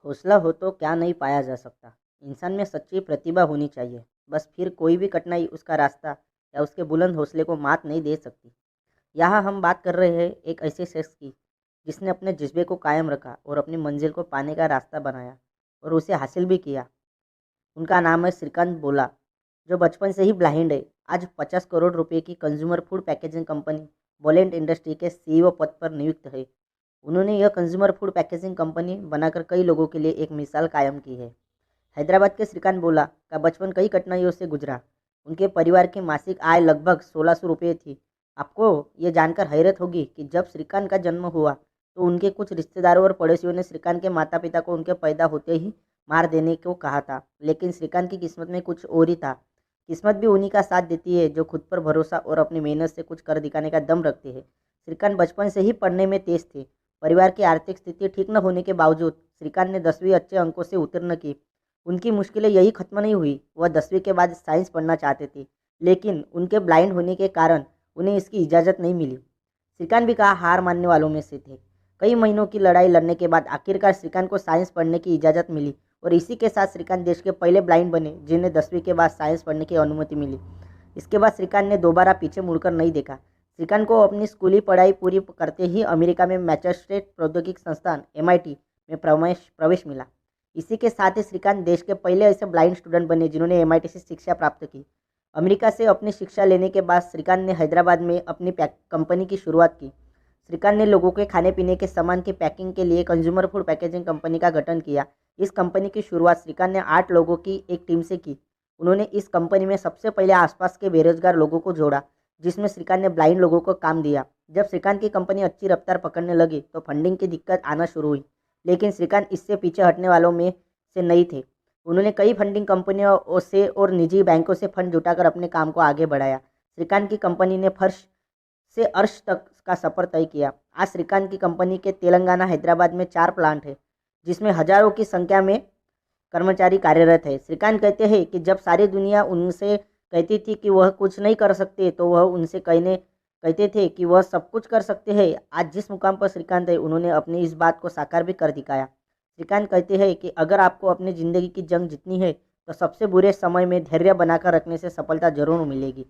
हौसला हो तो क्या नहीं पाया जा सकता। इंसान में सच्ची प्रतिभा होनी चाहिए, बस फिर कोई भी कठिनाई उसका रास्ता या उसके बुलंद हौसले को मात नहीं दे सकती। यहाँ हम बात कर रहे हैं एक ऐसे शख्स की जिसने अपने जज्बे को कायम रखा और अपनी मंजिल को पाने का रास्ता बनाया और उसे हासिल भी किया। उनका नाम है श्रीकांत बोला, जो बचपन से ही ब्लाइंड है। आज 50 करोड़ रुपए की कंज्यूमर फूड पैकेजिंग कंपनी बोलेंट इंडस्ट्री के सीईओ पद पर नियुक्त है। उन्होंने यह कंज्यूमर फूड पैकेजिंग कंपनी बनाकर कई लोगों के लिए एक मिसाल कायम की है। हैदराबाद के श्रीकांत बोला का बचपन कई कठिनाइयों से गुजरा। उनके परिवार की मासिक आय लगभग 1600 रुपये थी। आपको ये जानकर हैरत होगी कि जब श्रीकांत का जन्म हुआ तो उनके कुछ रिश्तेदारों और पड़ोसियों ने श्रीकांत के माता पिता को उनके पैदा होते ही मार देने को कहा था, लेकिन श्रीकांत की किस्मत में कुछ और ही था। किस्मत भी उन्हीं का साथ देती है जो खुद पर भरोसा और अपनी मेहनत से कुछ कर दिखाने का दम रखते हैं। श्रीकांत बचपन से ही पढ़ने में तेज थे। परिवार की आर्थिक स्थिति ठीक न होने के बावजूद श्रीकांत ने 10वीं अच्छे अंकों से उत्तीर्ण की। उनकी मुश्किलें यही खत्म नहीं हुई। वह 10वीं के बाद साइंस पढ़ना चाहते थे, लेकिन उनके ब्लाइंड होने के कारण उन्हें इसकी इजाज़त नहीं मिली। श्रीकांत भी कहा हार मानने वालों में से थे। कई महीनों की लड़ाई लड़ने के बाद आखिरकार श्रीकांत को साइंस पढ़ने की इजाज़त मिली और इसी के साथ श्रीकांत देश के पहले ब्लाइंड बने जिन्हें 10वीं के बाद साइंस पढ़ने की अनुमति मिली। इसके बाद श्रीकांत ने दोबारा पीछे मुड़कर नहीं देखा। श्रीकांत को अपनी स्कूली पढ़ाई पूरी करते ही अमेरिका में मैसाचुसेट्स प्रौद्योगिकी संस्थान MIT में प्रवेश मिला। इसी के साथ ही श्रीकांत देश के पहले ऐसे ब्लाइंड स्टूडेंट बने जिन्होंने MIT से शिक्षा प्राप्त की। अमेरिका से अपनी शिक्षा लेने के बाद श्रीकांत ने हैदराबाद में अपनी कंपनी की शुरुआत की। श्रीकांत ने लोगों के खाने पीने के सामान की पैकिंग के लिए कंज्यूमर फूड पैकेजिंग कंपनी का गठन किया। इस कंपनी की शुरुआत श्रीकांत ने 8 लोगों की एक टीम से की। उन्होंने इस कंपनी में सबसे पहले आसपास के बेरोजगार लोगों को जोड़ा, जिसमें श्रीकांत ने ब्लाइंड लोगों को काम दिया। जब श्रीकांत की कंपनी अच्छी रफ्तार पकड़ने लगी तो फंडिंग की दिक्कत आना शुरू हुई, लेकिन श्रीकांत इससे पीछे हटने वालों में से नहीं थे। उन्होंने कई फंडिंग कंपनियों से और निजी बैंकों से फंड जुटाकर अपने काम को आगे बढ़ाया। श्रीकांत की कंपनी ने फर्श से अर्श तक का सफ़र तय किया। आज श्रीकांत की कंपनी के तेलंगाना हैदराबाद में 4 प्लांट है, जिसमें हजारों की संख्या में कर्मचारी कार्यरत है। श्रीकांत कहते हैं कि जब सारी दुनिया उनसे कहती थी कि वह कुछ नहीं कर सकते, तो वह उनसे कहते थे कि वह सब कुछ कर सकते हैं। आज जिस मुकाम पर श्रीकांत है, उन्होंने अपनी इस बात को साकार भी कर दिखाया। श्रीकांत कहते हैं कि अगर आपको अपनी ज़िंदगी की जंग जीतनी है तो सबसे बुरे समय में धैर्य बनाकर रखने से सफलता जरूर मिलेगी।